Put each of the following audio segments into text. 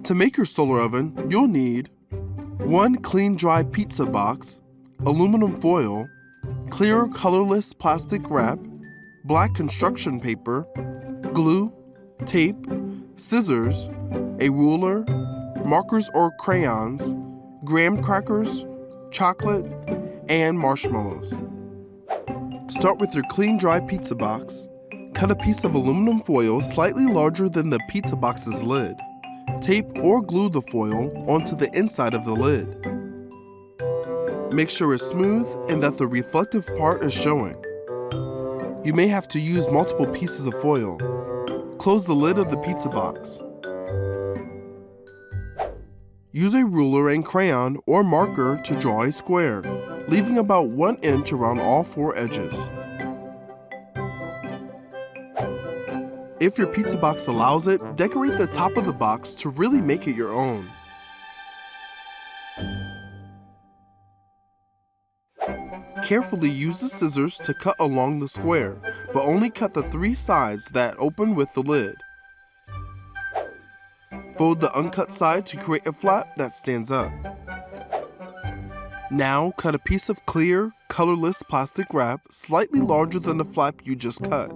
To make your solar oven, you'll need 1 clean dry pizza box, aluminum foil, clear colorless plastic wrap, black construction paper, glue, tape, scissors, a ruler, markers or crayons, graham crackers, chocolate, and marshmallows. Start with your clean dry pizza box. Cut a piece of aluminum foil slightly larger than the pizza box's lid. Tape or glue the foil onto the inside of the lid. Make sure it's smooth and that the reflective part is showing. You may have to use multiple pieces of foil. Close the lid of the pizza box. Use a ruler and crayon or marker to draw a square, leaving about 1 inch around all 4 edges. If your pizza box allows it, decorate the top of the box to really make it your own. Carefully use the scissors to cut along the square, but only cut the 3 sides that open with the lid. Fold the uncut side to create a flap that stands up. Now cut a piece of clear, colorless plastic wrap slightly larger than the flap you just cut.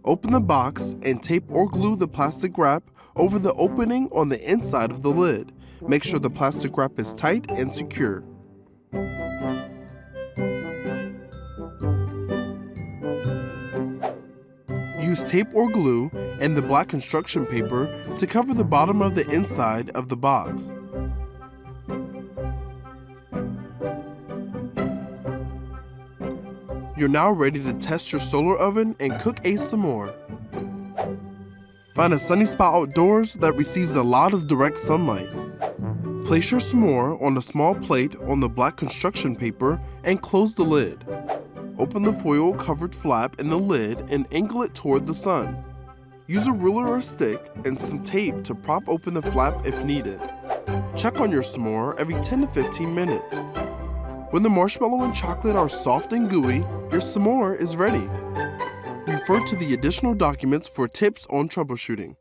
Open the box and tape or glue the plastic wrap over the opening on the inside of the lid. Make sure the plastic wrap is tight and secure. Use tape or glue and the black construction paper to cover the bottom of the inside of the box. You're now ready to test your solar oven and cook a s'more. Find a sunny spot outdoors that receives a lot of direct sunlight. Place your s'more on a small plate on the black construction paper and close the lid. Open the foil-covered flap in the lid and angle it toward the sun. Use a ruler or stick and some tape to prop open the flap if needed. Check on your s'more every 10 to 15 minutes. When the marshmallow and chocolate are soft and gooey, your s'more is ready. Refer to the additional documents for tips on troubleshooting.